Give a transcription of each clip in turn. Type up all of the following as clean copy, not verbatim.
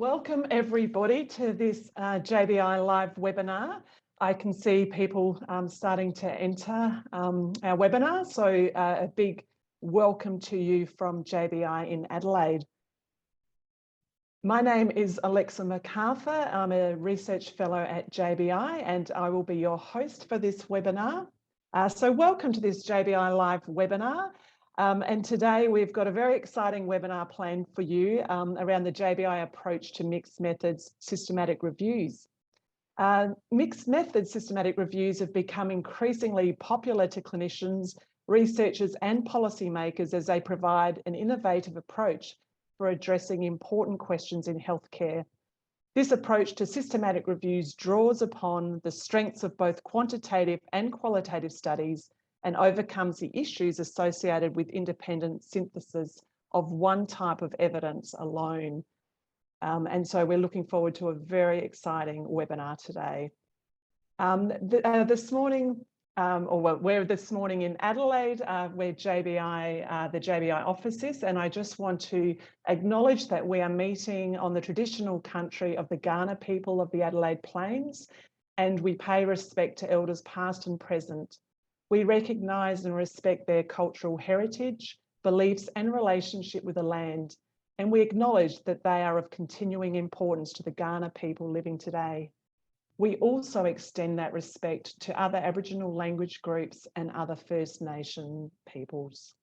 Welcome everybody to this JBI live webinar. I can see people starting to enter our webinar, so a big welcome to you from JBI in Adelaide. My name is Alexa MacArthur. I'm a research fellow at JBI and I will be your host for this webinar. So welcome to this JBI live webinar. And today we've got a very exciting webinar planned for you around the JBI approach to mixed methods systematic reviews. Mixed method systematic reviews have become increasingly popular to clinicians, researchers and policymakers as they provide an innovative approach for addressing important questions in healthcare. This approach to systematic reviews draws upon the strengths of both quantitative and qualitative studies and overcomes the issues associated with independent synthesis of one type of evidence alone. And so we're looking forward to a very exciting webinar today. This morning, we're this morning in Adelaide, where JBI, the JBI office is, and I just want to acknowledge that we are meeting on the traditional country of the Kaurna people of the Adelaide Plains, and we pay respect to elders past and present. We recognise and respect their cultural heritage, beliefs and relationship with the land, and we acknowledge that they are of continuing importance to the Kaurna people living today. We also extend that respect to other Aboriginal language groups and other First Nation peoples.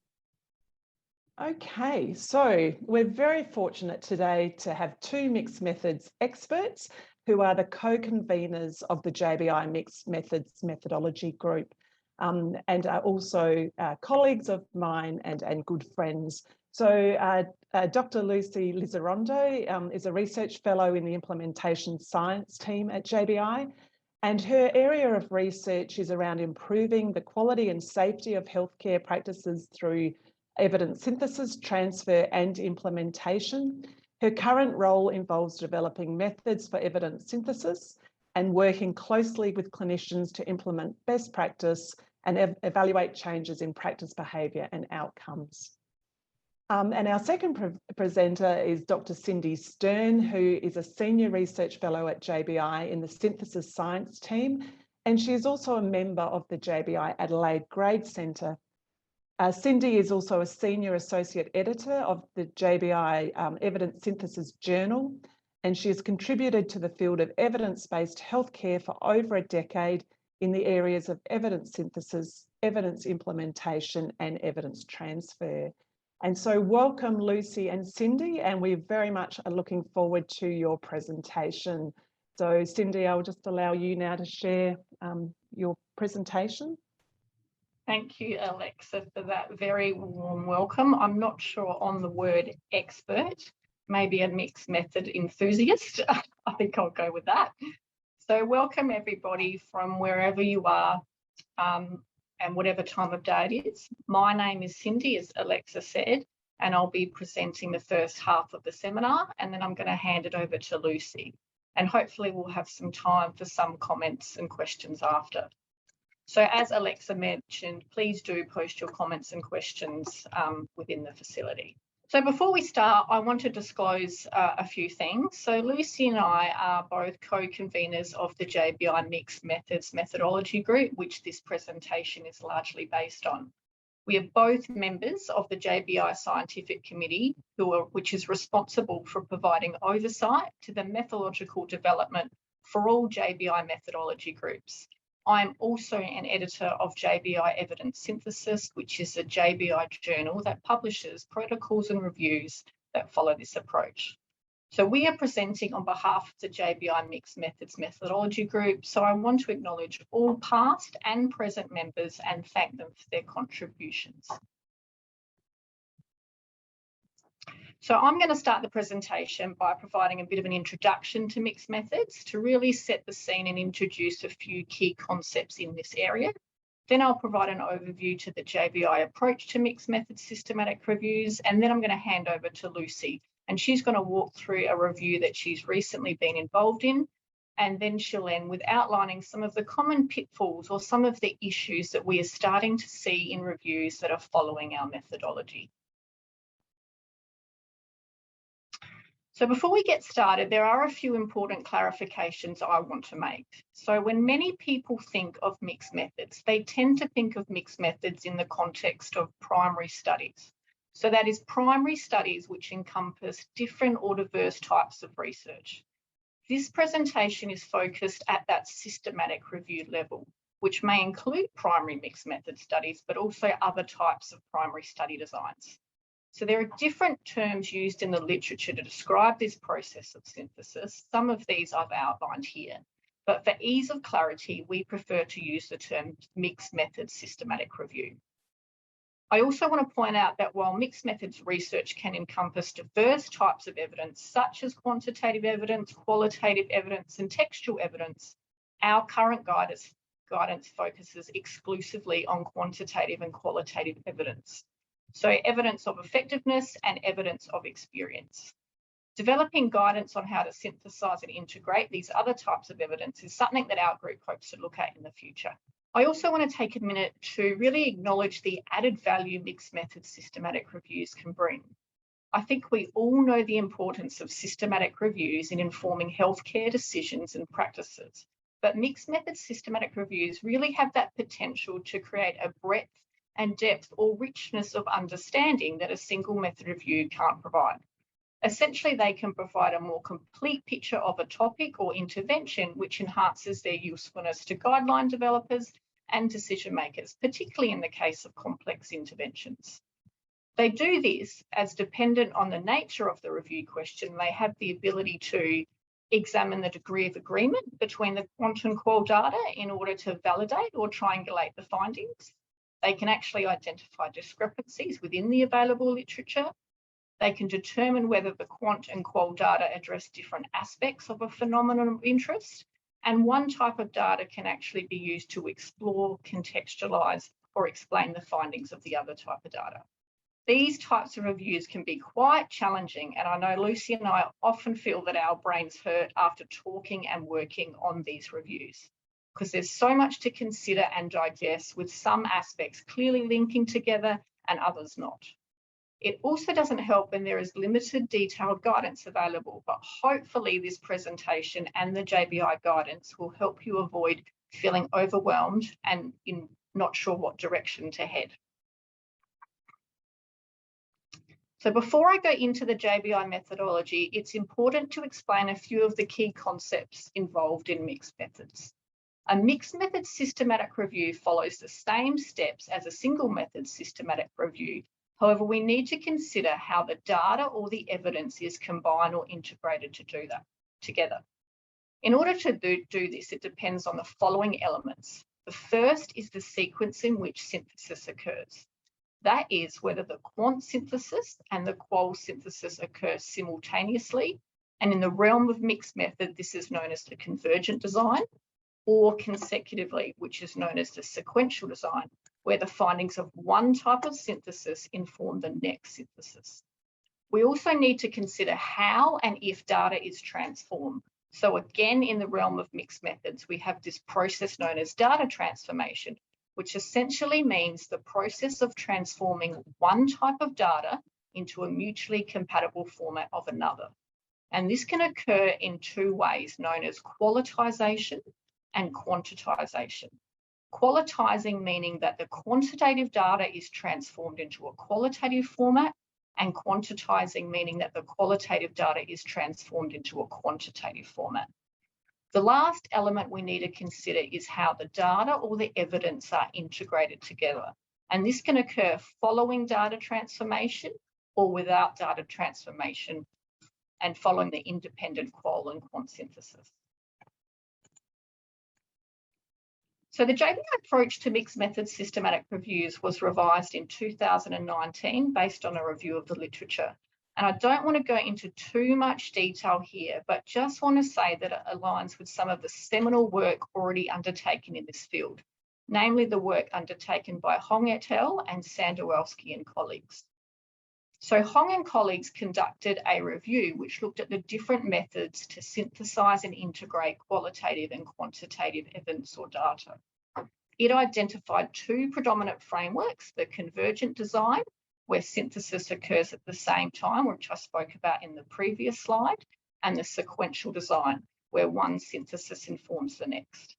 Okay, so we're very fortunate today to have two mixed methods experts who are the co-conveners of the JBI Mixed Methods Methodology Group. And are also colleagues of mine and good friends. So Dr. Lucy Lizarondo is a research fellow in the implementation science team at JBI, and her area of research is around improving the quality and safety of healthcare practices through evidence synthesis, transfer and implementation. Her current role involves developing methods for evidence synthesis and working closely with clinicians to implement best practice and evaluate changes in practice behaviour and outcomes. And our second presenter is Dr. Cindy Stern, who is a Senior Research Fellow at JBI in the Synthesis Science team, and she is also a member of the JBI Adelaide Grade Centre. Cindy is also a Senior Associate Editor of the JBI Evidence Synthesis Journal, and she has contributed to the field of evidence-based healthcare for over a decade in the areas of evidence synthesis, evidence implementation, and evidence transfer. And so welcome Lucy and Cindy, and we very much are looking forward to your presentation. So Cindy, I'll just allow you now to share your presentation. Thank you, Alexa, for that very warm welcome. I'm not sure on the word expert, maybe a mixed method enthusiast. I think I'll go with that. So welcome everybody from wherever you are and whatever time of day it is. My name is Cindy, as Alexa said, and I'll be presenting the first half of the seminar, and then I'm going to hand it over to Lucy. And hopefully we'll have some time for some comments and questions after. So as Alexa mentioned, please do post your comments and questions within the facility. So before we start, I want to disclose a few things. So Lucy and I are both co-conveners of the JBI Mixed Methods Methodology Group, which this presentation is largely based on. We are both members of the JBI Scientific Committee, which is responsible for providing oversight to the methodological development for all JBI methodology groups. I'm also an editor of JBI Evidence Synthesis, which is a JBI journal that publishes protocols and reviews that follow this approach. So we are presenting on behalf of the JBI Mixed Methods Methodology Group. So I want to acknowledge all past and present members and thank them for their contributions. So I'm going to start the presentation by providing a bit of an introduction to mixed methods to really set the scene and introduce a few key concepts in this area. Then I'll provide an overview to the JBI approach to mixed methods systematic reviews, and then I'm going to hand over to Lucy, and she's going to walk through a review that she's recently been involved in, and then she'll end with outlining some of the common pitfalls or some of the issues that we are starting to see in reviews that are following our methodology. So before we get started, there are a few important clarifications I want to make. So when many people think of mixed methods, they tend to think of mixed methods in the context of primary studies. So that is primary studies which encompass different or diverse types of research. This presentation is focused at that systematic review level, which may include primary mixed method studies, but also other types of primary study designs. So there are different terms used in the literature to describe this process of synthesis. Some of these I've outlined here, but for ease of clarity, we prefer to use the term mixed method systematic review. I also want to point out that while mixed methods research can encompass diverse types of evidence, such as quantitative evidence, qualitative evidence, and textual evidence, our current guidance focuses exclusively on quantitative and qualitative evidence. So evidence of effectiveness and evidence of experience. Developing guidance on how to synthesize and integrate these other types of evidence is something that our group hopes to look at in the future. I also want to take a minute to really acknowledge the added value mixed method systematic reviews can bring. I think we all know the importance of systematic reviews in informing healthcare decisions and practices, but mixed method systematic reviews really have that potential to create a breadth and depth or richness of understanding that a single method review can't provide. Essentially, they can provide a more complete picture of a topic or intervention, which enhances their usefulness to guideline developers and decision makers, particularly in the case of complex interventions. They do this as, dependent on the nature of the review question, they have the ability to examine the degree of agreement between the quant and qual data in order to validate or triangulate the findings. They can actually identify discrepancies within the available literature. They can determine whether the quant and qual data address different aspects of a phenomenon of interest. And one type of data can actually be used to explore, contextualize, or explain the findings of the other type of data. These types of reviews can be quite challenging, and I know Lucy and I often feel that our brains hurt after talking and working on these reviews, because there's so much to consider and digest, with some aspects clearly linking together and others not. It also doesn't help when there is limited detailed guidance available, but hopefully this presentation and the JBI guidance will help you avoid feeling overwhelmed and not sure what direction to head. So before I go into the JBI methodology, it's important to explain a few of the key concepts involved in mixed methods. A mixed method systematic review follows the same steps as a single method systematic review. However, we need to consider how the data or the evidence is combined or integrated to do that together. In order to do this, it depends on the following elements. The first is the sequence in which synthesis occurs. That is, whether the quant synthesis and the qual synthesis occur simultaneously, and in the realm of mixed method, this is known as the convergent design, or consecutively, which is known as the sequential design, where the findings of one type of synthesis inform the next synthesis. We also need to consider how and if data is transformed. So again, in the realm of mixed methods, we have this process known as data transformation, which essentially means the process of transforming one type of data into a mutually compatible format of another. And this can occur in two ways, known as qualitization and quantitization. Qualitizing meaning that the quantitative data is transformed into a qualitative format, and quantitizing meaning that the qualitative data is transformed into a quantitative format. The last element we need to consider is how the data or the evidence are integrated together. And this can occur following data transformation or without data transformation and following the independent qual and quant synthesis. So the JBI approach to mixed method systematic reviews was revised in 2019 based on a review of the literature. And I don't want to go into too much detail here, but just want to say that it aligns with some of the seminal work already undertaken in this field, namely the work undertaken by Hong et al. And Sanderwelsky and colleagues. So Hong and colleagues conducted a review which looked at the different methods to synthesize and integrate qualitative and quantitative evidence or data. It identified two predominant frameworks, the convergent design, where synthesis occurs at the same time, which I spoke about in the previous slide, and the sequential design, where one synthesis informs the next.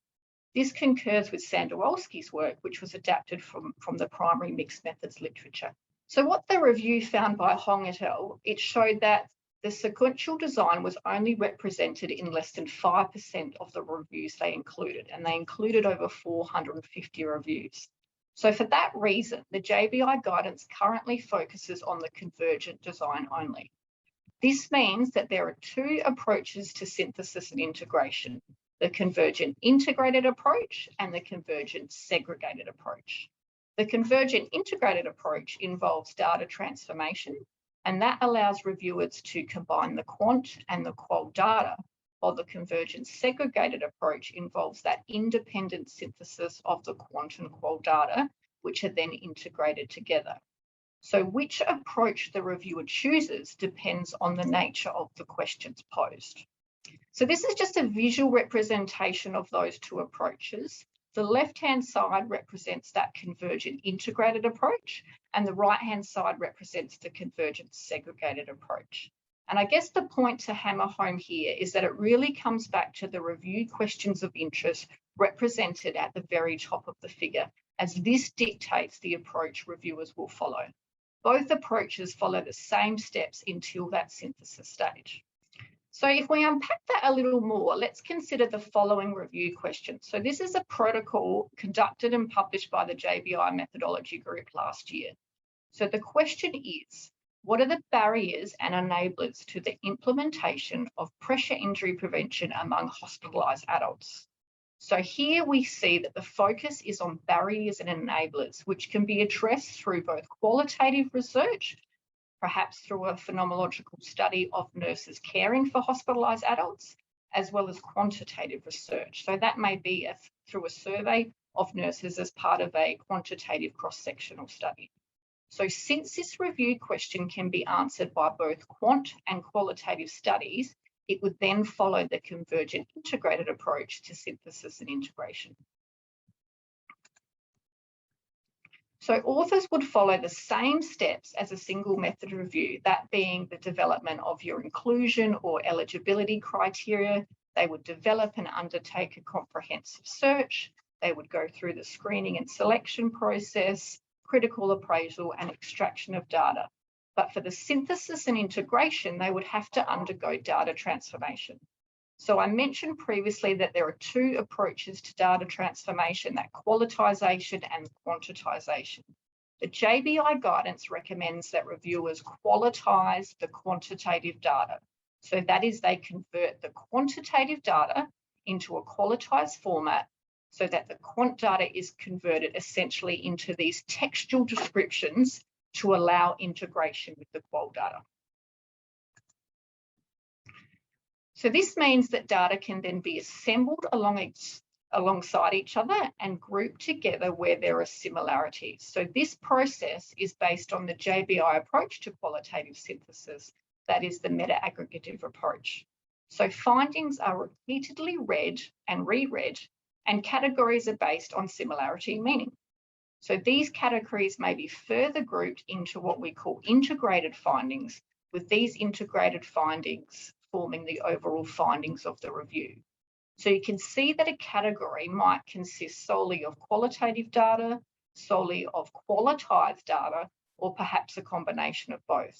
This concurs with Sanderwolski's work, which was adapted from the primary mixed methods literature. So what the review found by Hong et al., it showed that the sequential design was only represented in less than 5% of the reviews they included, and they included over 450 reviews. So for that reason, the JBI guidance currently focuses on the convergent design only. This means that there are two approaches to synthesis and integration: the convergent integrated approach and the convergent segregated approach. The convergent integrated approach involves data transformation, and that allows reviewers to combine the quant and the qual data, while the convergent segregated approach involves that independent synthesis of the quant and qual data, which are then integrated together. So which approach the reviewer chooses depends on the nature of the questions posed. So this is just a visual representation of those two approaches. The left-hand side represents that convergent integrated approach, and the right-hand side represents the convergent segregated approach. And I guess the point to hammer home here is that it really comes back to the review questions of interest represented at the very top of the figure, as this dictates the approach reviewers will follow. Both approaches follow the same steps until that synthesis stage. So if we unpack that a little more, let's consider the following review questions. So this is a protocol conducted and published by the JBI methodology group last year. So the question is, what are the barriers and enablers to the implementation of pressure injury prevention among hospitalised adults? So here we see that the focus is on barriers and enablers, which can be addressed through both qualitative research, perhaps through a phenomenological study of nurses caring for hospitalised adults, as well as quantitative research. So that may be through a survey of nurses as part of a quantitative cross-sectional study. So since this review question can be answered by both quant and qualitative studies, it would then follow the convergent integrated approach to synthesis and integration. So authors would follow the same steps as a single method review, that being the development of your inclusion or eligibility criteria. They would develop and undertake a comprehensive search. They would go through the screening and selection process, critical appraisal and extraction of data. But for the synthesis and integration, they would have to undergo data transformation. So I mentioned previously that there are two approaches to data transformation, that qualitization and quantitization. The JBI guidance recommends that reviewers qualitize the quantitative data. So that is, they convert the quantitative data into a qualitized format so that the quant data is converted essentially into these textual descriptions to allow integration with the qual data. So this means that data can then be assembled alongside each other and grouped together where there are similarities. So this process is based on the JBI approach to qualitative synthesis, that is the meta-aggregative approach. So findings are repeatedly read and reread, and categories are based on similarity and meaning. So these categories may be further grouped into what we call integrated findings, with these integrated findings forming the overall findings of the review. So you can see that a category might consist solely of qualitative data, solely of qualitized data, or perhaps a combination of both.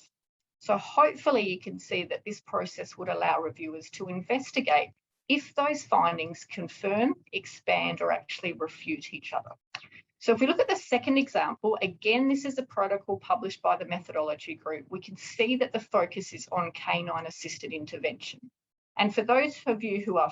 So hopefully you can see that this process would allow reviewers to investigate if those findings confirm, expand, or actually refute each other. So if we look at the second example, again, this is a protocol published by the methodology group. We can see that the focus is on canine-assisted intervention. And for those of you who are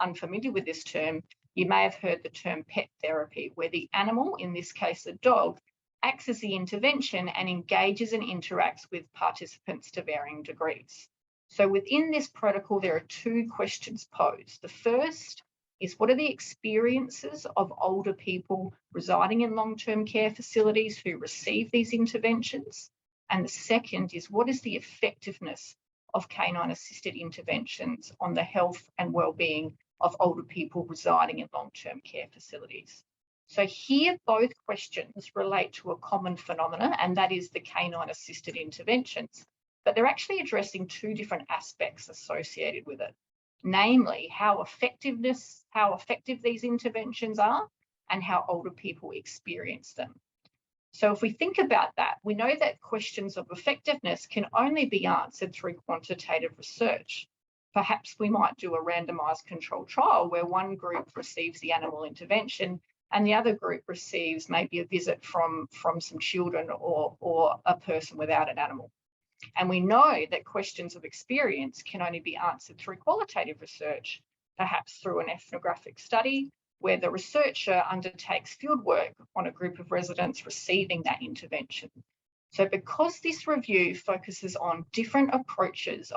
unfamiliar with this term, you may have heard the term pet therapy, where the animal, in this case a dog, acts as the intervention and engages and interacts with participants to varying degrees. So within this protocol, there are two questions posed. The first is, what are the experiences of older people residing in long-term care facilities who receive these interventions? And the second is, what is the effectiveness of canine-assisted interventions on the health and well-being of older people residing in long-term care facilities? So here, both questions relate to a common phenomenon, and that is the canine-assisted interventions. But they're actually addressing two different aspects associated with it, namely how effective these interventions are and how older people experience them. So if we think about that, we know that questions of effectiveness can only be answered through quantitative research. Perhaps we might do a randomized controlled trial where one group receives the animal intervention and the other group receives maybe a visit from some children or a person without an animal. And we know that questions of experience can only be answered through qualitative research, perhaps through an ethnographic study where the researcher undertakes field work on a group of residents receiving that intervention. So because this review focuses on different approaches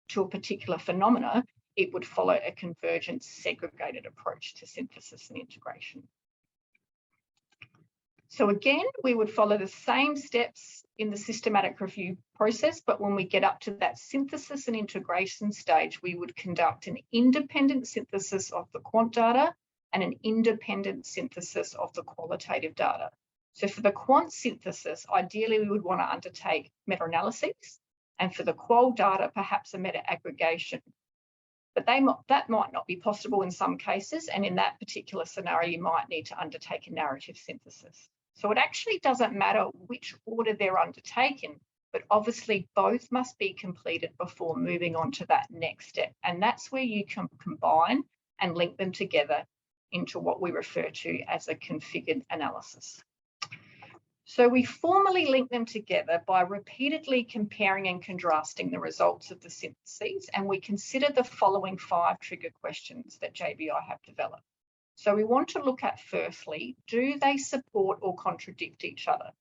to a particular phenomena, it would follow a convergent segregated approach to synthesis and integration. So again, we would follow the same steps in the systematic review process, but when we get up to that synthesis and integration stage, we would conduct an independent synthesis of the quant data and an independent synthesis of the qualitative data. So for the quant synthesis, ideally we would want to undertake meta-analyses, and for the qual data, perhaps a meta-aggregation. But that might not be possible in some cases, and in that particular scenario, you might need to undertake a narrative synthesis. So it actually doesn't matter which order they're undertaken, but obviously both must be completed before moving on to that next step. And that's where you can combine and link them together into what we refer to as a configured analysis. So we formally link them together by repeatedly comparing and contrasting the results of the syntheses, and we consider the following 5 trigger questions that JBI have developed. So we want to look at, firstly, do they support or contradict each other?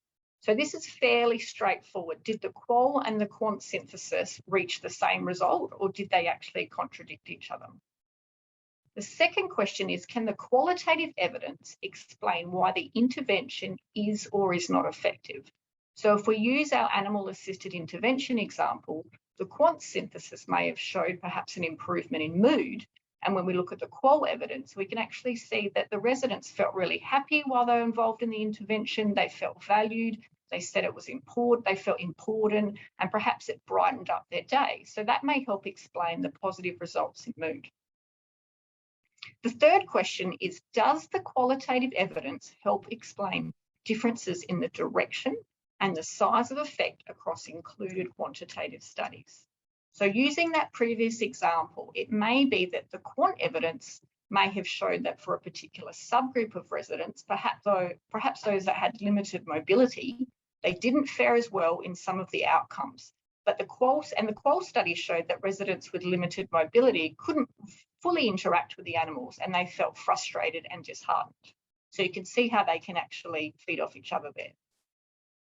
So this is fairly straightforward. Did the qual and the quant synthesis reach the same result, or did they actually contradict each other? The second question is, can the qualitative evidence explain why the intervention is or is not effective? So if we use our animal-assisted intervention example, the quant synthesis may have showed perhaps an improvement in mood. And when we look at the qual evidence, we can actually see that the residents felt really happy while they were involved in the intervention. They felt valued. They said it was important. They felt important, and perhaps it brightened up their day. So that may help explain the positive results in mood. The third question is, does the qualitative evidence help explain differences in the direction and the size of effect across included quantitative studies? So using that previous example, it may be that the quant evidence may have shown that for a particular subgroup of residents, perhaps those that had limited mobility, they didn't fare as well in some of the outcomes. But the qual study showed that residents with limited mobility couldn't fully interact with the animals, and they felt frustrated and disheartened. So you can see how they can actually feed off each other there.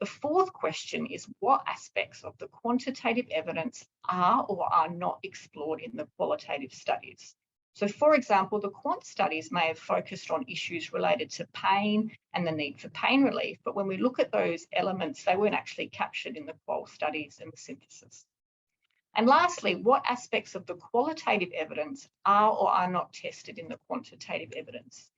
The fourth question is, what aspects of the quantitative evidence are or are not explored in the qualitative studies? So for example, the quant studies may have focused on issues related to pain and the need for pain relief, but when we look at those elements, they weren't actually captured in the qual studies and the synthesis. And lastly, what aspects of the qualitative evidence are or are not tested in the quantitative evidence?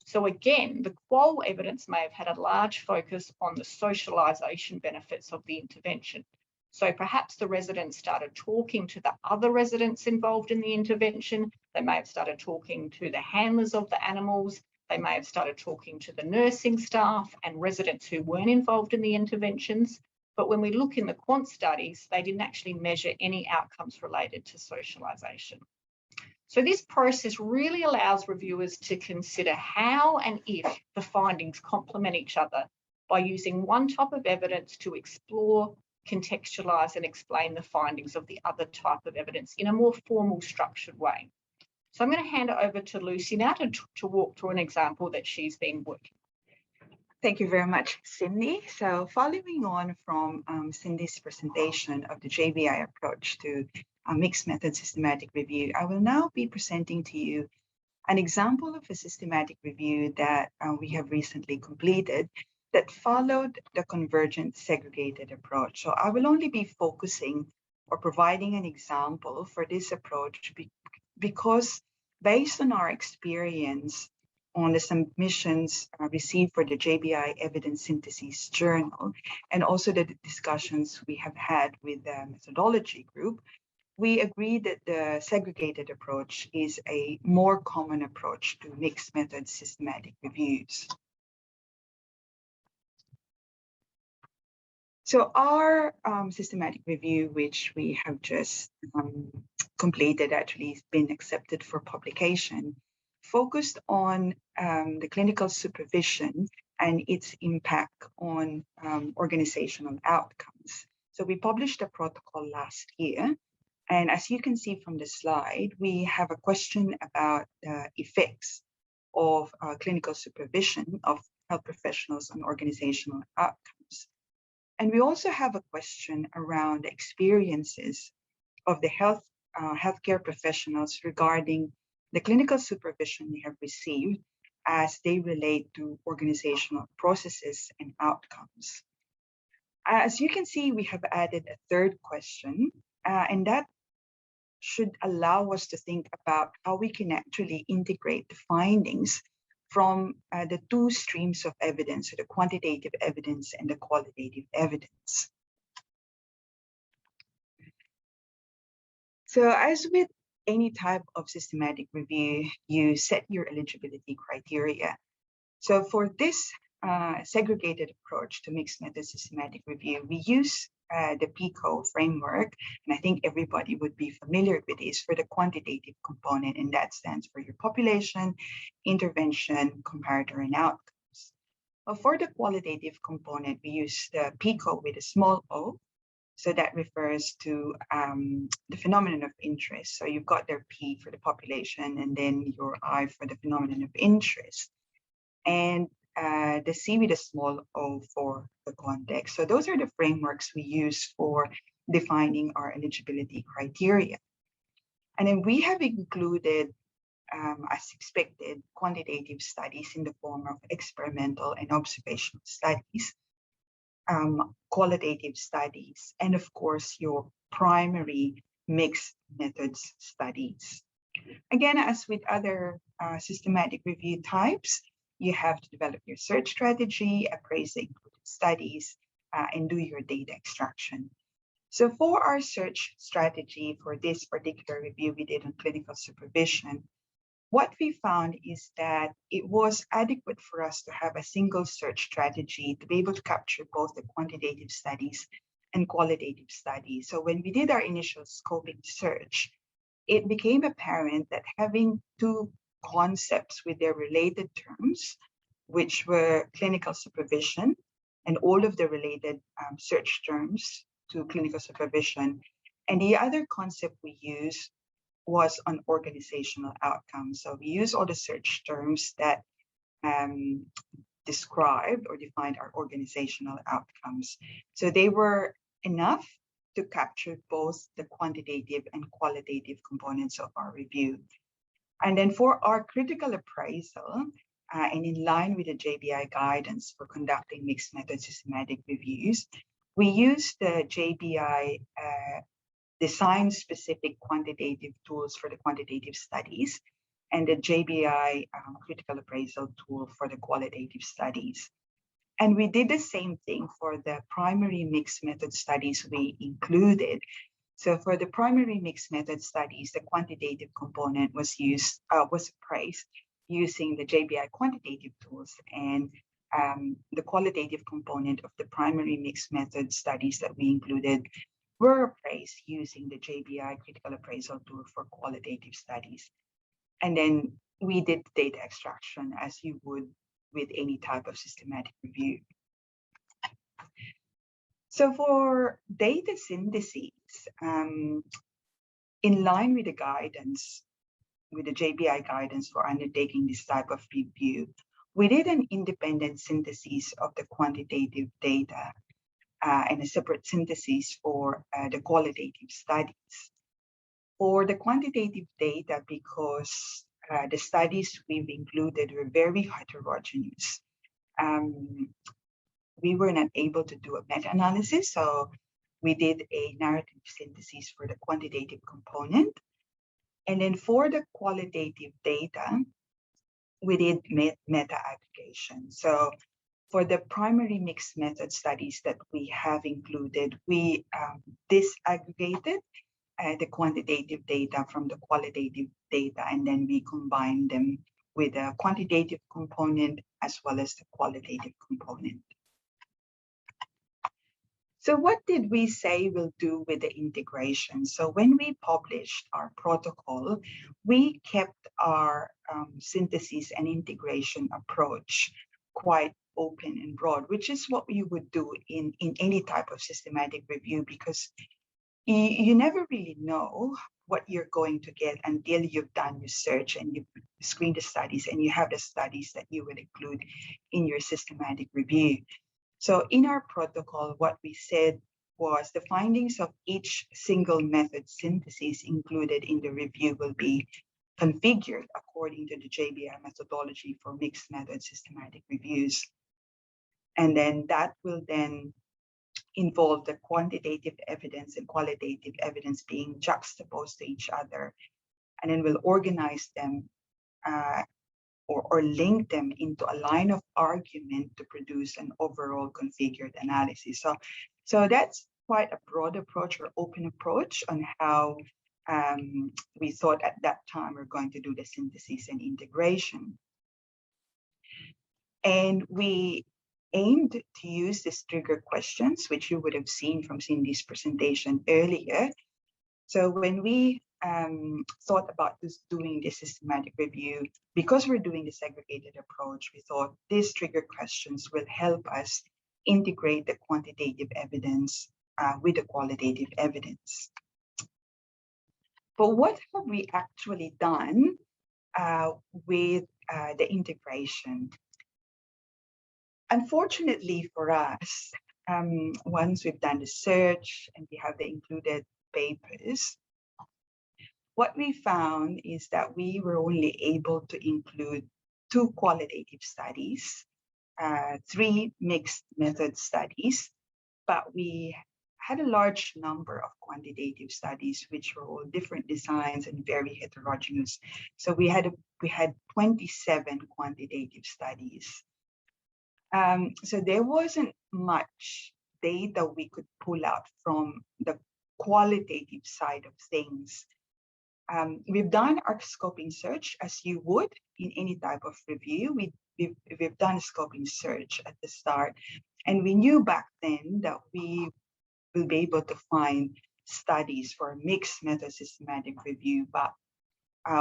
So again, the qual evidence may have had a large focus on the socialisation benefits of the intervention. So perhaps the residents started talking to the other residents involved in the intervention. They may have started talking to the handlers of the animals. They may have started talking to the nursing staff and residents who weren't involved in the interventions. But when we look in the quant studies, they didn't actually measure any outcomes related to socialisation. So this process really allows reviewers to consider how and if the findings complement each other by using one type of evidence to explore, contextualise and explain the findings of the other type of evidence in a more formal, structured way. So I'm going to hand it over to Lucy now to walk through an example that she's been working. Thank you very much, Cindy. So following on from Cindy's presentation of the JBI approach to a mixed method systematic review, I will now be presenting to you an example of a systematic review that we have recently completed that followed the convergent segregated approach. So I will only be focusing or providing an example for this approach because based on our experience on the submissions received for the JBI Evidence Synthesis Journal, and also the discussions we have had with the methodology group, we agree that the segregated approach is a more common approach to mixed method systematic reviews. So our systematic review, which we have just completed, actually has been accepted for publication, focused on the clinical supervision and its impact on organizational outcomes. So we published a protocol last year. And as you can see from the slide, we have a question about the effects of clinical supervision of health professionals on organizational outcomes. And we also have a question around the experiences of the healthcare professionals regarding the clinical supervision they have received as they relate to organizational processes and outcomes. As you can see, we have added a third question, and that should allow us to think about how we can actually integrate the findings from the two streams of evidence, so the quantitative evidence and the qualitative evidence. So as with any type of systematic review, you set your eligibility criteria. So for this segregated approach to mixed method systematic review, we use the PICO framework, and I think everybody would be familiar with this for the quantitative component, and that stands for your population, intervention, comparator, and outcomes. For the qualitative component, we use the PICO with a small o, so that refers to the phenomenon of interest. So you've got their P for the population, and then your I for the phenomenon of interest, and the C with a small o for the context. So those are the frameworks we use for defining our eligibility criteria. And then we have included, as expected, quantitative studies in the form of experimental and observational studies, qualitative studies, and of course, your primary mixed methods studies. Again, as with other systematic review types, you have to develop your search strategy, appraise the included studies, and do your data extraction. So for our search strategy for this particular review we did on clinical supervision, what we found is that it was adequate for us to have a single search strategy to be able to capture both the quantitative studies and qualitative studies. So when we did our initial scoping search, it became apparent that having two concepts with their related terms, which were clinical supervision and all of the related search terms to clinical supervision. And the other concept we used was on organizational outcomes. So we use all the search terms that described or defined our organizational outcomes. So they were enough to capture both the quantitative and qualitative components of our review. And then for our critical appraisal, and in line with the JBI guidance for conducting mixed method systematic reviews, we use the JBI design-specific quantitative tools for the quantitative studies and the JBI critical appraisal tool for the qualitative studies. And we did the same thing for the primary mixed method studies we included. So for the primary mixed method studies, the quantitative component was appraised using the JBI quantitative tools, and the qualitative component of the primary mixed method studies that we included were appraised using the JBI critical appraisal tool for qualitative studies. And then we did data extraction as you would with any type of systematic review. So for data synthesis, in line with the guidance, with the JBI guidance for undertaking this type of review, we did an independent synthesis of the quantitative data and a separate synthesis for the qualitative studies. For the quantitative data, because the studies we've included were very heterogeneous, we were not able to do a meta-analysis, so we did a narrative synthesis for the quantitative component. And then for the qualitative data, we did meta aggregation. So for the primary mixed method studies that we have included, we disaggregated the quantitative data from the qualitative data, and then we combined them with a quantitative component as well as the qualitative component. So what did we say we'll do with the integration? So when we published our protocol, we kept our synthesis and integration approach quite open and broad, which is what you would do in any type of systematic review, because you never really know what you're going to get until you've done your search and you've screened the studies and you have the studies that you will include in your systematic review. So in our protocol, what we said was the findings of each single method synthesis included in the review will be configured according to the JBI methodology for mixed method systematic reviews. And then that will then involve the quantitative evidence and qualitative evidence being juxtaposed to each other. And then we'll organize them or link them into a line of argument to produce an overall configured analysis. So that's quite a broad approach or open approach on how we thought at that time we're going to do the synthesis and integration. And we aimed to use these trigger questions, which you would have seen from Cindy's presentation earlier. So when we thought about doing this systematic review, because we're doing the segregated approach, we thought these trigger questions will help us integrate the quantitative evidence with the qualitative evidence. But what have we actually done with the integration? Unfortunately for us, once we've done the search and we have the included papers, what we found is that we were only able to include 2 qualitative studies, 3 mixed method studies, but we had a large number of quantitative studies, which were all different designs and very heterogeneous. So we had 27 quantitative studies. So there wasn't much data we could pull out from the qualitative side of things. We've done our scoping search as you would in any type of review. We've done a scoping search at the start, and we knew back then that we will be able to find studies for mixed method systematic review. But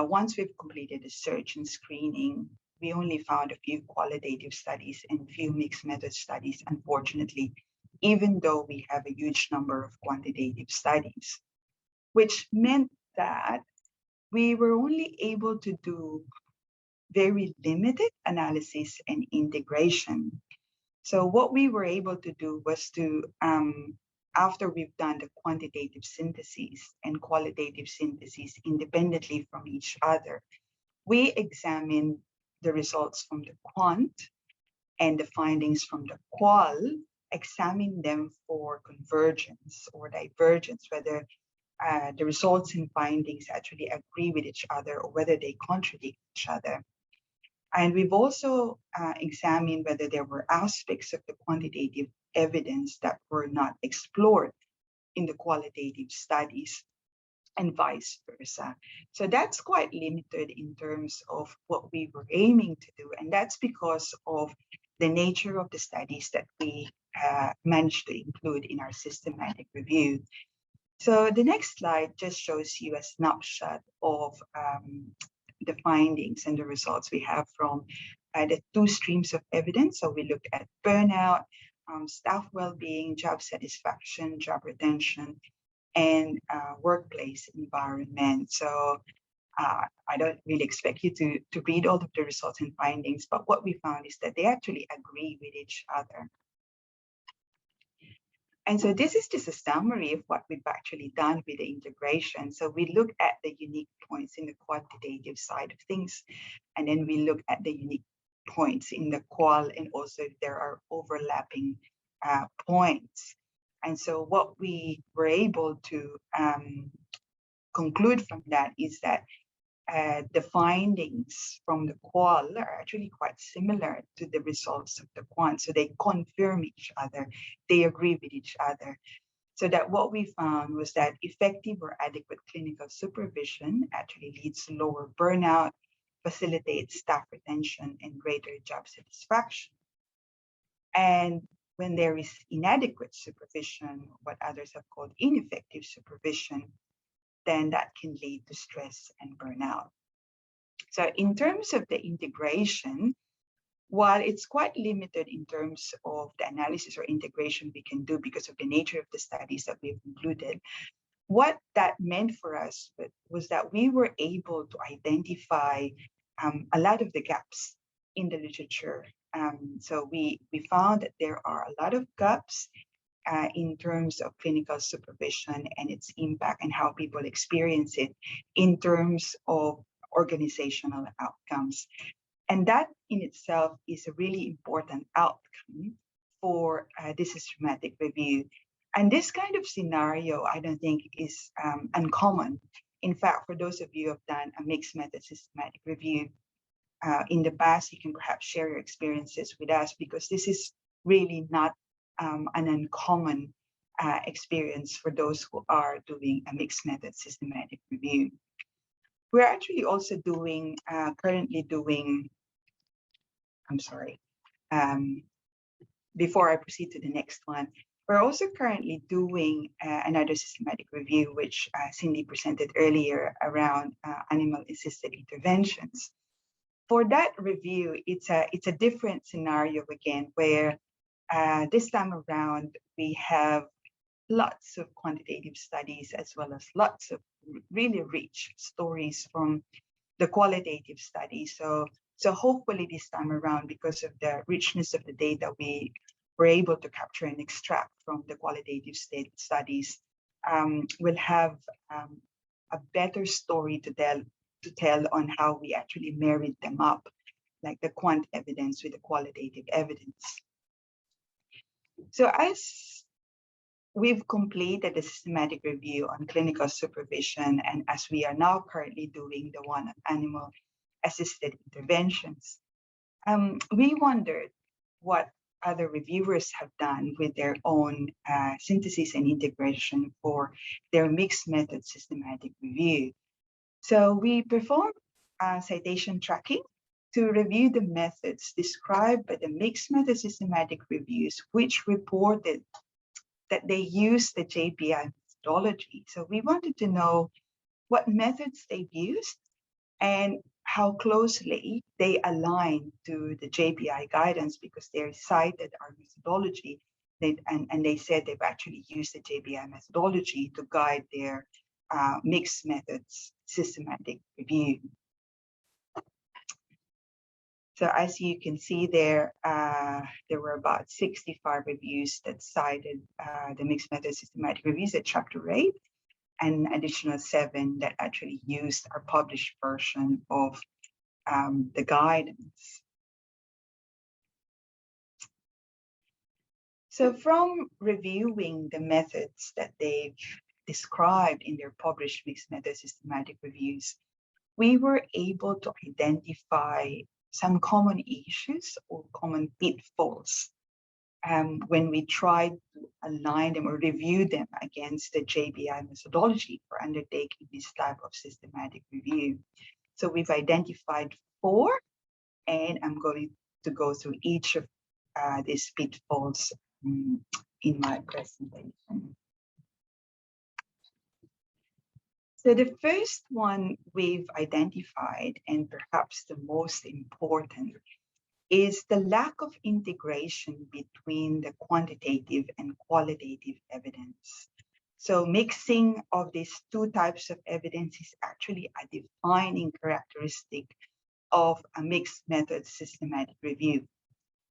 once we've completed the search and screening, we only found a few qualitative studies and few mixed method studies, unfortunately, even though we have a huge number of quantitative studies, which meant that we were only able to do very limited analysis and integration. So what we were able to do was to, after we've done the quantitative synthesis and qualitative synthesis independently from each other, we examined the results from the quant and the findings from the qual, examine them for convergence or divergence, whether the results and findings actually agree with each other or whether they contradict each other. And we've also examined whether there were aspects of the quantitative evidence that were not explored in the qualitative studies and vice versa. So that's quite limited in terms of what we were aiming to do. And that's because of the nature of the studies that we managed to include in our systematic review. So the next slide just shows you a snapshot of the findings and the results we have from the 2 streams of evidence. So we looked at burnout, staff well-being, job satisfaction, job retention, and workplace environment. So I don't really expect you to read all of the results and findings, but what we found is that they actually agree with each other. And so this is just a summary of what we've actually done with the integration. So we look at the unique points in the quantitative side of things, and then we look at the unique points in the qual, and also if there are overlapping points. And so what we were able to conclude from that is that the findings from the qual are actually quite similar to the results of the quant. So they confirm each other, they agree with each other. So that what we found was that effective or adequate clinical supervision actually leads to lower burnout, facilitates staff retention, and greater job satisfaction. And when there is inadequate supervision, what others have called ineffective supervision, then that can lead to stress and burnout. So in terms of the integration, while it's quite limited in terms of the analysis or integration we can do because of the nature of the studies that we've included, what that meant for us was that we were able to identify a lot of the gaps in the literature. So we found that there are a lot of gaps in terms of clinical supervision and its impact and how people experience it in terms of organizational outcomes. And that in itself is a really important outcome for this systematic review. And this kind of scenario, I don't think is uncommon. In fact, for those of you who have done a mixed method systematic review in the past, you can perhaps share your experiences with us, because this is really not an uncommon experience for those who are doing a mixed method systematic review. We're actually also doing, currently doing, before I proceed to the next one, we're also currently doing another systematic review, which Cindy presented earlier around animal-assisted interventions. For that review, it's a different scenario again, where this time around we have lots of quantitative studies as well as lots of really rich stories from the qualitative studies. So hopefully this time around, because of the richness of the data we were able to capture and extract from the qualitative studies, we'll have a better story to tell on how we actually married them up, like the quant evidence with the qualitative evidence. So as we've completed the systematic review on clinical supervision, and as we are now currently doing the one on animal-assisted interventions, we wondered what other reviewers have done with their own synthesis and integration for their mixed method systematic review. So we performed citation tracking to review the methods described by the mixed method systematic reviews, which reported that they use the JBI methodology. So we wanted to know what methods they've used and how closely they align to the JBI guidance, because they cited our methodology and they said they've actually used the JBI methodology to guide their mixed methods systematic review. So as you can see there, there were about 65 reviews that cited the mixed method systematic reviews at chapter 8, and additional 7 that actually used our published version of the guidance. So from reviewing the methods that they've described in their published mixed method systematic reviews, we were able to identify some common issues or common pitfalls when we tried to align them or review them against the JBI methodology for undertaking this type of systematic review. So we've identified 4, and I'm going to go through each of these pitfalls in my presentation. So the first one we've identified, and perhaps the most important, is the lack of integration between the quantitative and qualitative evidence. So mixing of these 2 types of evidence is actually a defining characteristic of a mixed method systematic review.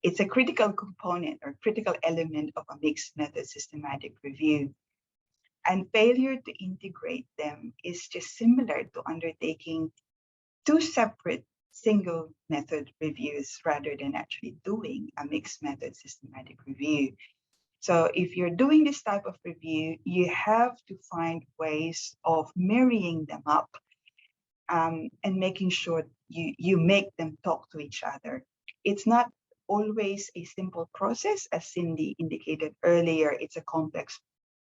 It's a critical component or critical element of a mixed method systematic review. And failure to integrate them is just similar to undertaking 2 separate single method reviews rather than actually doing a mixed method systematic review. So if you're doing this type of review, you have to find ways of marrying them up and making sure you make them talk to each other. It's not always a simple process, as Cindy indicated earlier. It's a complex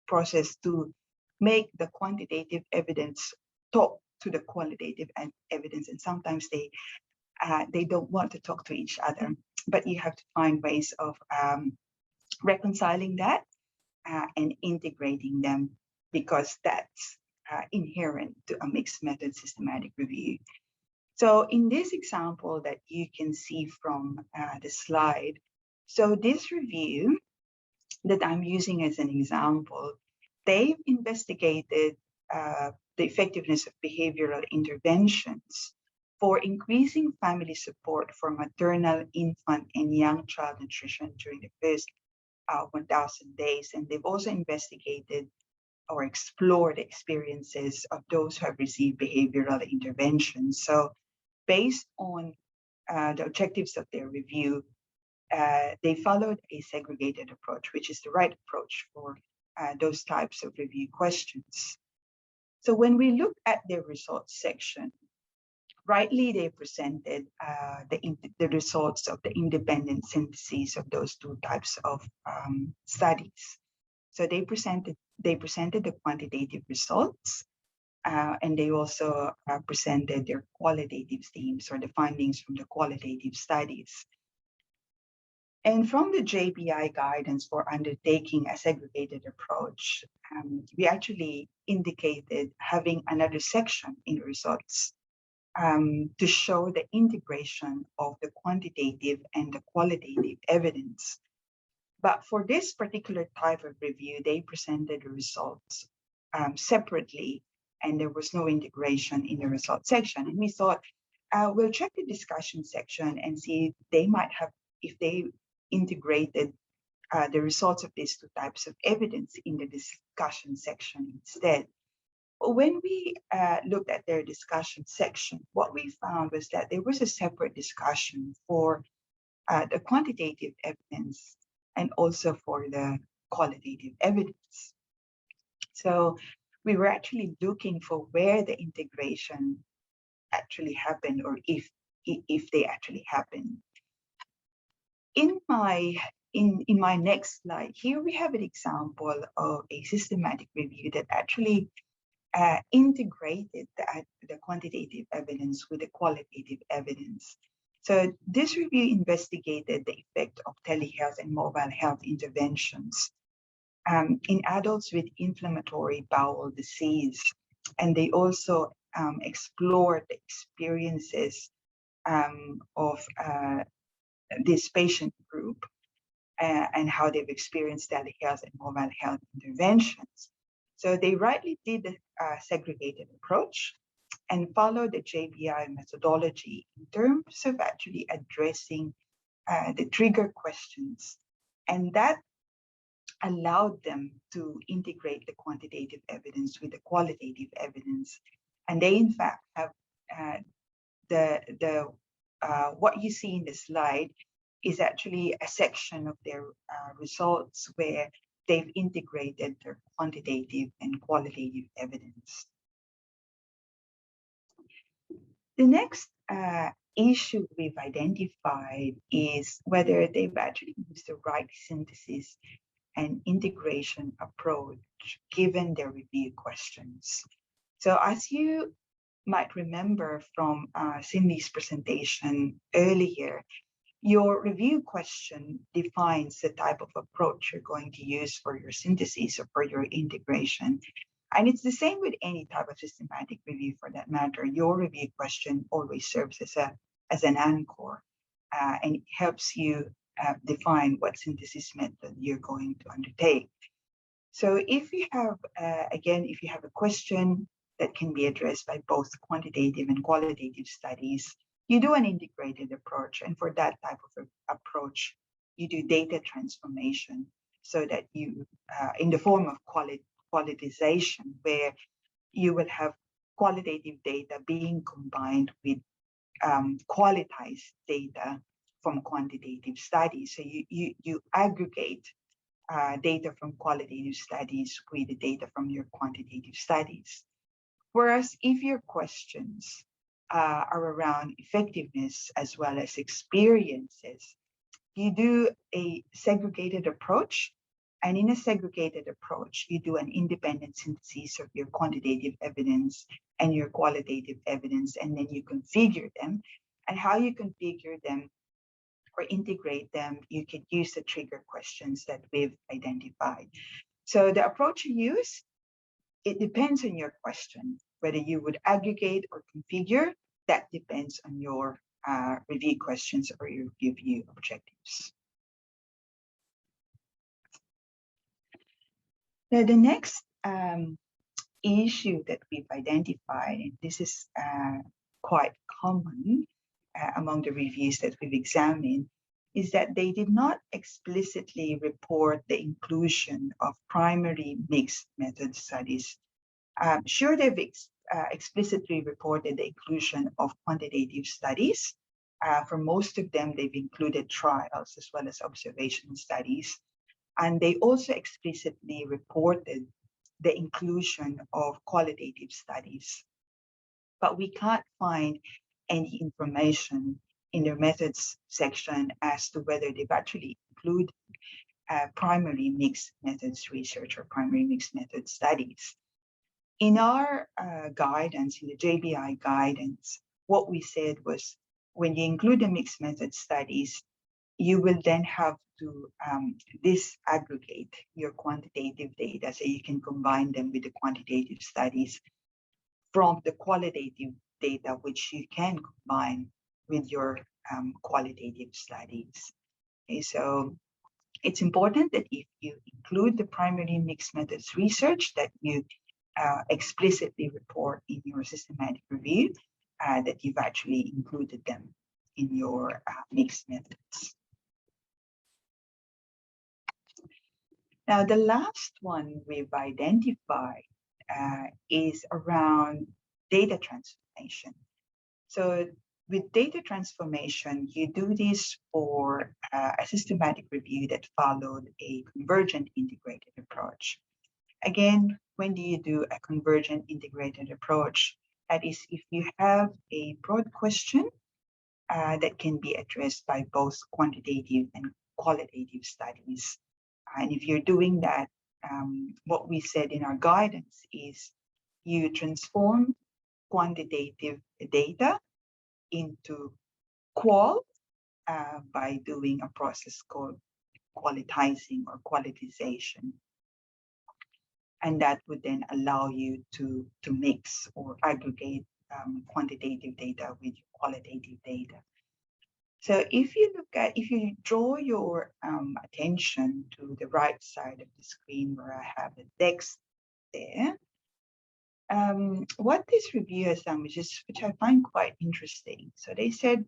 process to make the quantitative evidence talk to the qualitative evidence, and sometimes they don't want to talk to each other, but you have to find ways of reconciling that and integrating them, because that's inherent to a mixed method systematic review. So in this example that you can see from the slide, so this review that I'm using as an example, they've investigated the effectiveness of behavioral interventions for increasing family support for maternal, infant, and young child nutrition during the first 1,000 days. And they've also investigated or explored the experiences of those who have received behavioral interventions. So based on the objectives of their review, they followed a segregated approach, which is the right approach for those types of review questions. So when we look at their results section, rightly they presented the results of the independent syntheses of those two types of studies. So they presented the quantitative results, and they also presented their qualitative themes or the findings from the qualitative studies. And from the JBI guidance for undertaking a segregated approach, we actually indicated having another section in the results to show the integration of the quantitative and the qualitative evidence. But for this particular type of review, they presented the results separately, and there was no integration in the results section. And we thought, we'll check the discussion section and see if they integrated the results of these two types of evidence in the discussion section instead. When we looked at their discussion section, what we found was that there was a separate discussion for the quantitative evidence and also for the qualitative evidence. So we were actually looking for where the integration actually happened, or if they actually happened. In my next slide, here we have an example of a systematic review that actually integrated the quantitative evidence with the qualitative evidence. So this review investigated the effect of telehealth and mobile health interventions in adults with inflammatory bowel disease. And they also explored the experiences of this patient group and how they've experienced telehealth and mobile health interventions. So they rightly did the segregated approach and followed the JBI methodology in terms of actually addressing the trigger questions. And that allowed them to integrate the quantitative evidence with the qualitative evidence. And they, in fact, have what you see in the slide is actually a section of their results where they've integrated their quantitative and qualitative evidence. The next issue we've identified is whether they've actually used the right synthesis and integration approach given their review questions. So as you might remember from Cindy's presentation earlier, your review question defines the type of approach you're going to use for your synthesis or for your integration. And it's the same with any type of systematic review for that matter. Your review question always serves as an anchor and it helps you define what synthesis method you're going to undertake. So if you have, again, if you have a question that can be addressed by both quantitative and qualitative studies, you do an integrated approach. And for that type of approach, you do data transformation so that you, in the form of qualitization, where you will have qualitative data being combined with qualitized data from quantitative studies. So you aggregate data from qualitative studies with the data from your quantitative studies. Whereas if your questions are around effectiveness as well as experiences. You do a segregated approach, and in a segregated approach, you do an independent synthesis of your quantitative evidence and your qualitative evidence, and then you configure them. And how you configure them or integrate them, you could use the trigger questions that we've identified. So the approach you use, it depends on your question. Whether you would aggregate or configure, that depends on your review questions or your review objectives. Now, the next issue that we've identified, and this is quite common among the reviews that we've examined, is that they did not explicitly report the inclusion of primary mixed method studies. Sure, they've explicitly reported the inclusion of quantitative studies. For most of them, they've included trials as well as observational studies. And they also explicitly reported the inclusion of qualitative studies. But we can't find any information in their methods section as to whether they've actually included primary mixed methods research or primary mixed method studies. In our guidance, in the JBI guidance, what we said was when you include the mixed method studies, you will then have to disaggregate your quantitative data so you can combine them with the quantitative studies from the qualitative data, which you can combine with your qualitative studies. Okay, so it's important that if you include the primary mixed methods research, that you explicitly report in your systematic review that you've actually included them in your mixed methods. Now, the last one we've identified is around data transformation. So with data transformation, you do this for a systematic review that followed a convergent integrated approach. Again, when do you do a convergent integrated approach? That is, if you have a broad question that can be addressed by both quantitative and qualitative studies. And if you're doing that, what we said in our guidance is you transform quantitative data into qual by doing a process called qualitizing or qualitization. And that would then allow you to mix or aggregate quantitative data with qualitative data. So if you draw your attention to the right side of the screen where I have the text there, what this review has done, which I find quite interesting. So they said,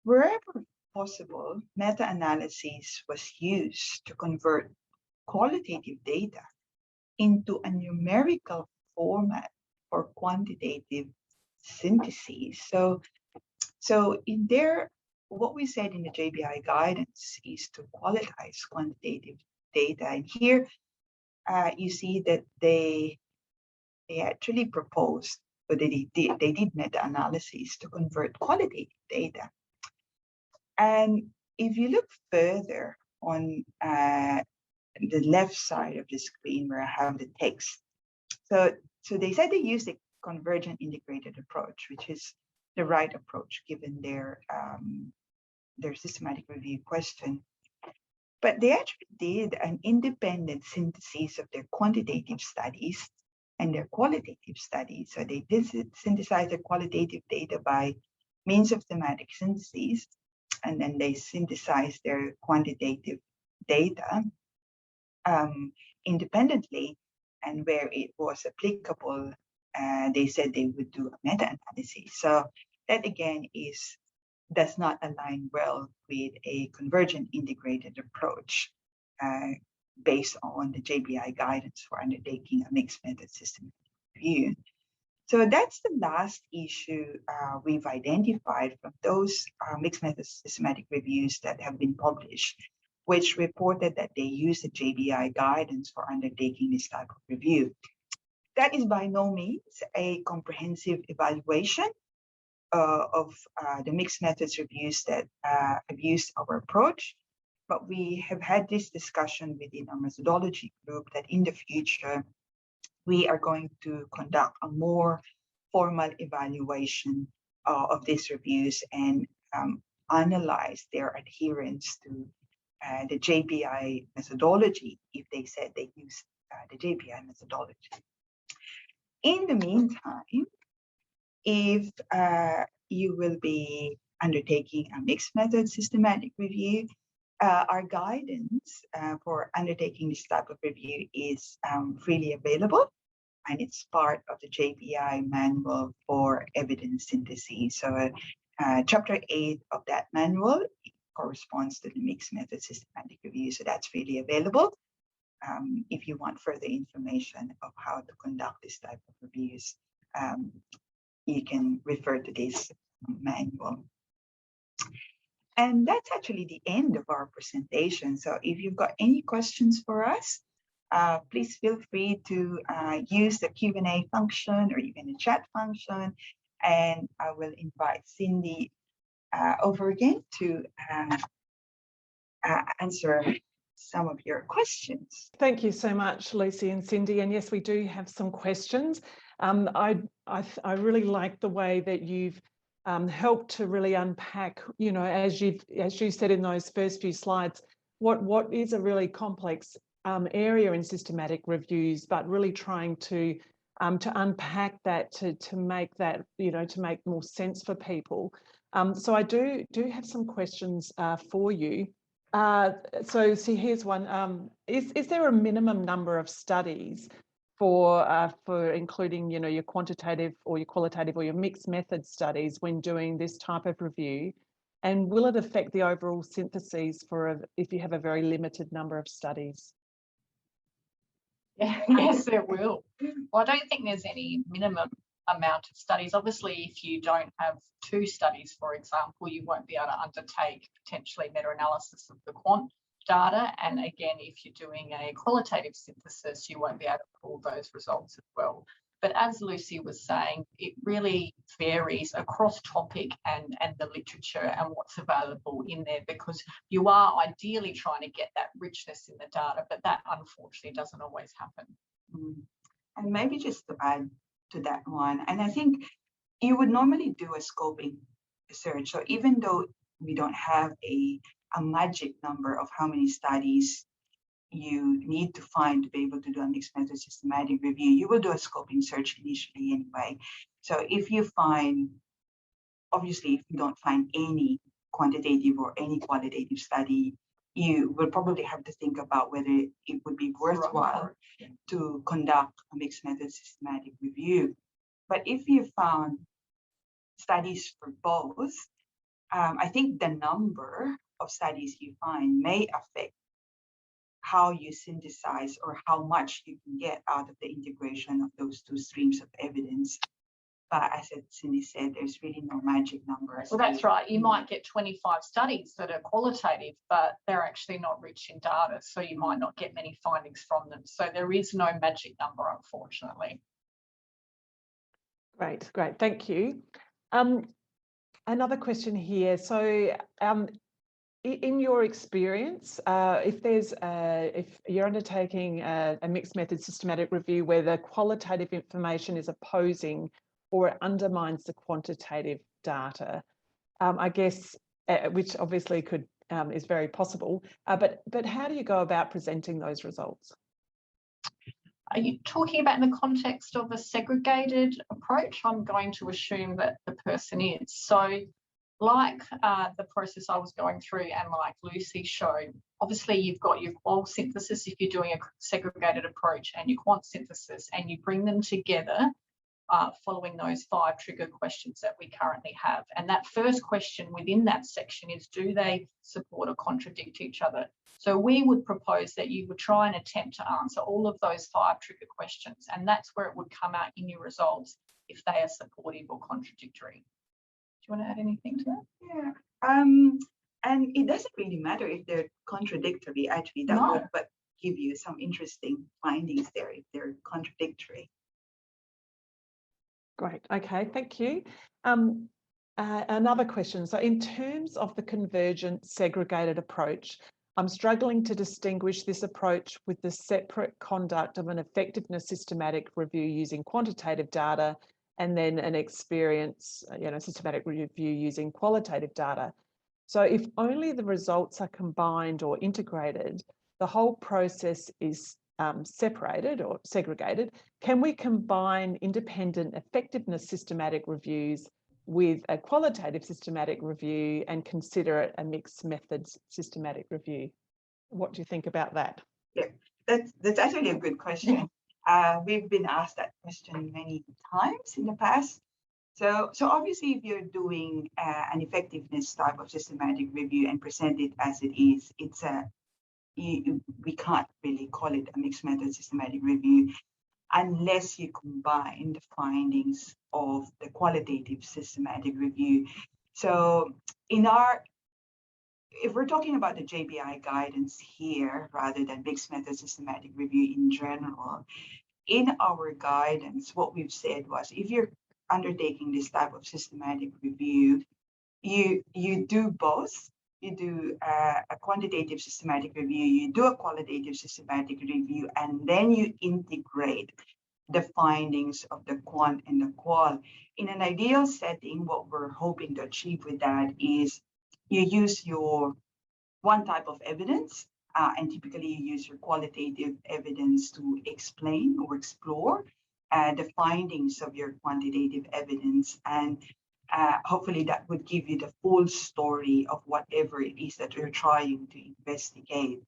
wherever possible, meta-analysis was used to convert qualitative data into a numerical format for quantitative syntheses. So in there, what we said in the JBI guidance is to qualitize quantitative data. And here you see that they actually proposed, but they did meta-analysis to convert qualitative data. And if you look further on the left side of the screen where I have the text, so they said they used a convergent integrated approach, which is the right approach given their systematic review question. But they actually did an independent synthesis of their quantitative studies and their qualitative studies. So they did synthesize their qualitative data by means of thematic syntheses, and then they synthesized their quantitative data independently, and where it was applicable, they said they would do a meta-analysis. So that again does not align well with a convergent integrated approach based on the JBI guidance for undertaking a mixed method systematic review. So that's the last issue we've identified from those mixed method systematic reviews that have been published, which reported that they use the JBI guidance for undertaking this type of review. That is by no means a comprehensive evaluation. the mixed methods reviews that have used our approach. But we have had this discussion within our methodology group that in the future, we are going to conduct a more formal evaluation of these reviews and analyze their adherence to the JBI methodology if they said they used the JBI methodology. In the meantime, if you will be undertaking a mixed method systematic review, our guidance for undertaking this type of review is freely available, and it's part of the JBI manual for evidence synthesis. So chapter 8 of that manual corresponds to the mixed method systematic review. So that's freely available. If you want further information of how to conduct this type of reviews, you can refer to this manual. And that's actually the end of our presentation. So if you've got any questions for us, please feel free to use the Q&A function or even the chat function. And I will invite Cindy over again to answer some of your questions. Thank you so much, Lucy and Cindy. And yes, we do have some questions. I really like the way that you've helped to really unpack, you know, as you said in those first few slides, what is a really complex area in systematic reviews, but really trying to unpack that to make that, you know, to make more sense for people. So I do have some questions for you. So see, here's one. Is there a minimum number of studies for including, you know, your quantitative or your qualitative or your mixed method studies when doing this type of review? And will it affect the overall syntheses if you have a very limited number of studies? Yeah, yes, there will. Well, I don't think there's any minimum amount of studies. Obviously, if you don't have 2 studies, for example, you won't be able to undertake potentially meta-analysis of the quant data. And again, if you're doing a qualitative synthesis, you won't be able to pull those results as well. But as Lucy was saying, it really varies across topic and the literature and what's available in there, because you are ideally trying to get that richness in the data, but that unfortunately doesn't always happen. And maybe just to add to that one, and I think you would normally do a scoping search. So even though we don't have a magic number of how many studies you need to find to be able to do a mixed method systematic review, you will do a scoping search initially anyway. So if you find, obviously, if you don't find any quantitative or any qualitative study, you will probably have to think about whether it would be worthwhile to conduct a mixed method systematic review. But if you found studies for both, I think the number of studies you find may affect how you synthesize or how much you can get out of the integration of those 2 streams of evidence. But as Cindy said, there's really no magic number. Well, that's right. You might get 25 studies that are qualitative, but they're actually not rich in data, so you might not get many findings from them. So there is no magic number, unfortunately. Great, thank you. Another question here. So in your experience, if you're undertaking a mixed method systematic review where the qualitative information is opposing or it undermines the quantitative data, I guess, which obviously is very possible, but how do you go about presenting those results? Are you talking about in the context of a segregated approach? I'm going to assume that the person is. So like the process I was going through and like Lucy showed, obviously you've got your qual synthesis if you're doing a segregated approach and your quant synthesis, and you bring them together following those 5 trigger questions that we currently have. And that first question within that section is, do they support or contradict each other? So we would propose that you would try and attempt to answer all of those 5 trigger questions, and that's where it would come out in your results if they are supportive or contradictory. Do you want to add anything to that? Yeah, and it doesn't really matter if they're contradictory. Actually, that would but give you some interesting findings there if they're contradictory. Great. Okay, thank you. Another question. So in terms of the convergent segregated approach, I'm struggling to distinguish this approach with the separate conduct of an effectiveness systematic review using quantitative data and then an experience, systematic review using qualitative data. So if only the results are combined or integrated, the whole process is separated or segregated. Can we combine independent effectiveness systematic reviews with a qualitative systematic review and consider it a mixed methods systematic review? What do you think about that? Yeah, that's actually a good question. We've been asked that question many times in the past. So obviously, if you're doing an effectiveness type of systematic review and present it as it is, we can't really call it a mixed method systematic review unless you combine the findings of the qualitative systematic review. So if we're talking about the JBI guidance here, rather than mixed method systematic review in general, in our guidance, what we've said was, if you're undertaking this type of systematic review, you do both. You do a quantitative systematic review, you do a qualitative systematic review, and then you integrate the findings of the quant and the qual. In an ideal setting, what we're hoping to achieve with that is you use your one type of evidence, and typically you use your qualitative evidence to explain or explore the findings of your quantitative evidence. And hopefully that would give you the full story of whatever it is that you're trying to investigate.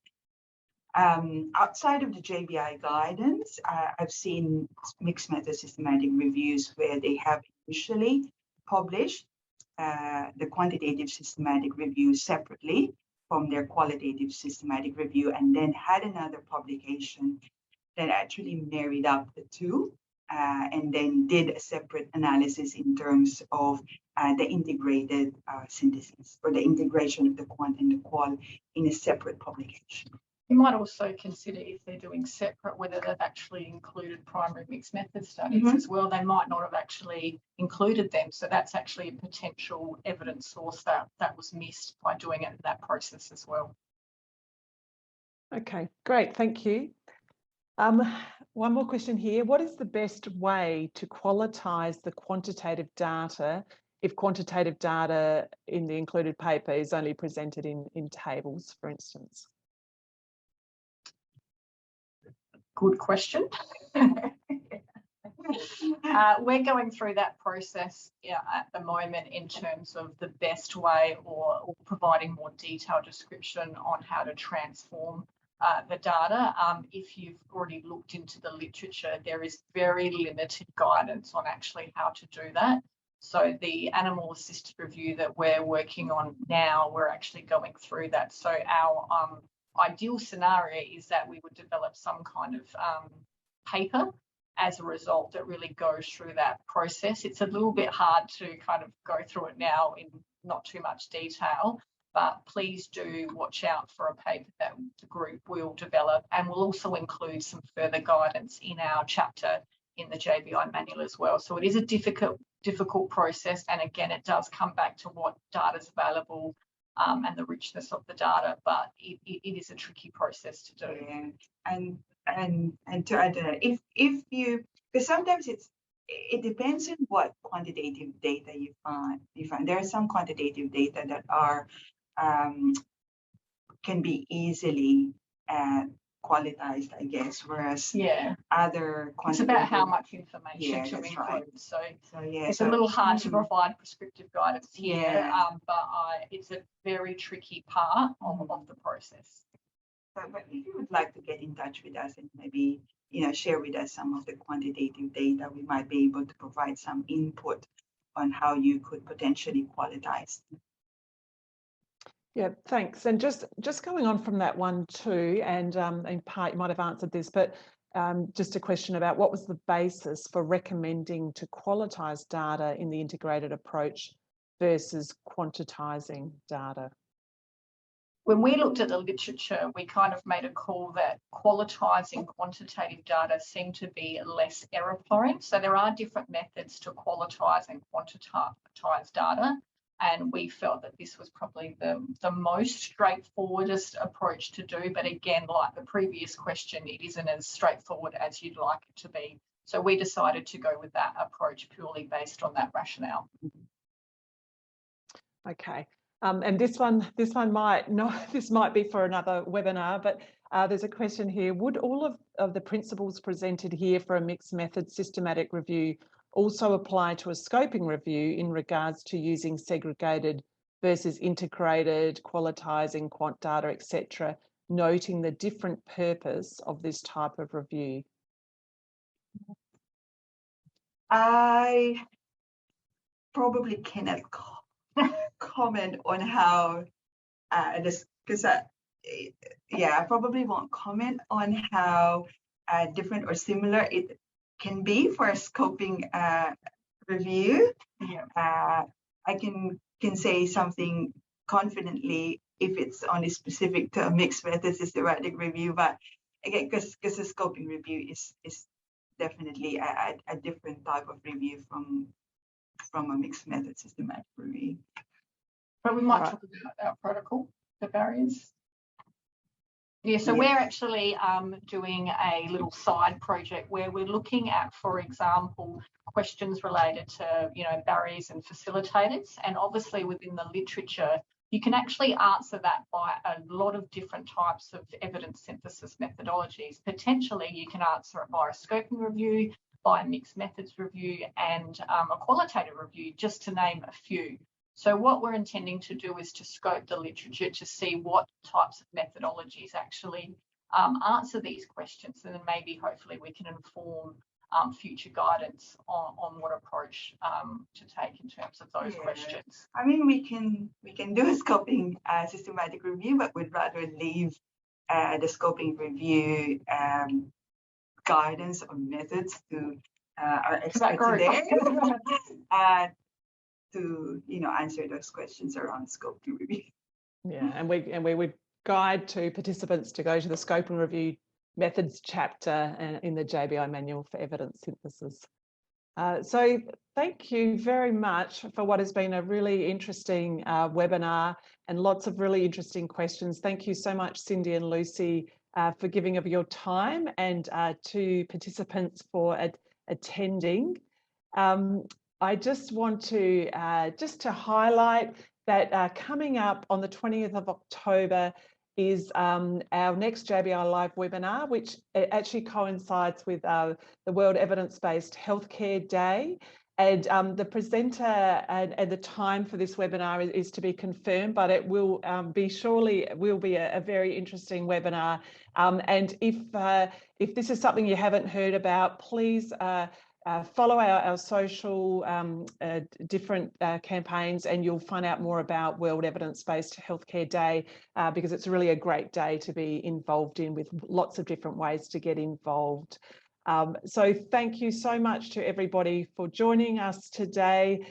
Outside of the JBI guidance, I've seen mixed method systematic reviews where they have initially published the quantitative systematic review separately from their qualitative systematic review, and then had another publication that actually married up the two, and then did a separate analysis in terms of the integrated synthesis, or the integration of the quant and the qual in a separate publication. You might also consider, if they're doing separate, whether they've actually included primary mixed method studies as well. They might not have actually included them. So that's actually a potential evidence source that was missed by doing it in that process as well. Okay, great, thank you. One more question here. What is the best way to qualitize the quantitative data if quantitative data in the included paper is only presented in tables, for instance? Good question. We're going through that process at the moment in terms of the best way or providing more detailed description on how to transform the data. If you've already looked into the literature, there is very limited guidance on actually how to do that. So the animal assisted review that we're working on now, we're actually going through that. So our ideal scenario is that we would develop some kind of paper as a result that really goes through that process. It's a little bit hard to kind of go through it now in not too much detail, but please do watch out for a paper that the group will develop, and we'll also include some further guidance in our chapter in the JBI manual as well. So it is a difficult process, and again, it does come back to what data is available and the richness of the data, but it is a tricky process to do. Yeah. And to add to that, if you, because sometimes it depends on what quantitative data you find. There are some quantitative data that are can be easily qualitized, I guess, whereas other quantitative, it's about how much information to include. Right. So it's a little hard to provide prescriptive guidance here, but it's a very tricky part of the process. But if you would like to get in touch with us and maybe share with us some of the quantitative data, we might be able to provide some input on how you could potentially qualitize. Yeah, thanks. And just going on from that one too, and in part you might have answered this, but just a question about what was the basis for recommending to qualitize data in the integrated approach versus quantitizing data? when we looked at the literature, we kind of made a call that qualitising quantitative data seemed to be less error prone. So there are different methods to qualitise and quantitise data. And we felt that this was probably the most straightforwardest approach to do. But again, like the previous question, it isn't as straightforward as you'd like it to be. So we decided to go with that approach purely based on that rationale. Okay. And this one might not, this might be for another webinar, but there's a question here. Would all of the principles presented here for a mixed method systematic review also apply to a scoping review in regards to using segregated versus integrated, qualitizing quant data, etc., noting the different purpose of this type of review? I probably cannot comment on how this, because I probably won't comment on how different or similar it can be for a scoping review. Yeah. I can say something confidently if it's only specific to a mixed method systematic review, but again, because the scoping review is definitely a different type of review from a mixed method systematic review. But we might talk about our protocol, the barriers. Yeah, so we're actually doing a little side project where we're looking at, for example, questions related to, barriers and facilitators. And obviously within the literature, you can actually answer that by a lot of different types of evidence synthesis methodologies. Potentially, you can answer it by a scoping review, by a mixed methods review, and a qualitative review, just to name a few. So what we're intending to do is to scope the literature to see what types of methodologies actually answer these questions, and then maybe hopefully we can inform future guidance on what approach to take in terms of those questions. I mean, we can do a scoping systematic review, but we'd rather leave the scoping review guidance or methods to our experts today to answer those questions around scoping review. Yeah, and we would guide to participants to go to the scoping review methods chapter in the JBI manual for evidence synthesis. So thank you very much for what has been a really interesting webinar and lots of really interesting questions. Thank you so much, Cindy and Lucy, for giving of your time, and to participants for attending. I just want to highlight that coming up on the 20th of October is our next JBI Live webinar, which actually coincides with the World Evidence-Based Healthcare Day. And the presenter and the time for this webinar is to be confirmed, but it will be a very interesting webinar. And if this is something you haven't heard about, please follow our social different campaigns, and you'll find out more about World Evidence-Based Healthcare Day, because it's really a great day to be involved in, with lots of different ways to get involved. So thank you so much to everybody for joining us today.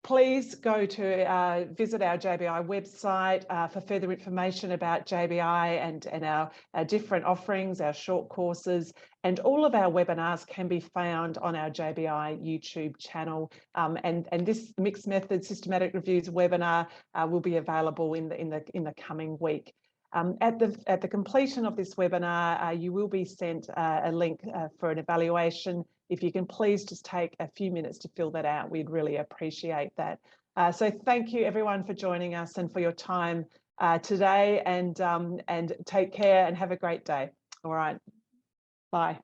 Please go to visit our JBI website for further information about JBI and our different offerings, our short courses, and all of our webinars can be found on our JBI YouTube channel. And this mixed method systematic reviews webinar will be available in the coming week. At the completion of this webinar, you will be sent a link for an evaluation. If you can please just take a few minutes to fill that out, we'd really appreciate that. So thank you everyone for joining us and for your time today, and take care and have a great day. All right, bye.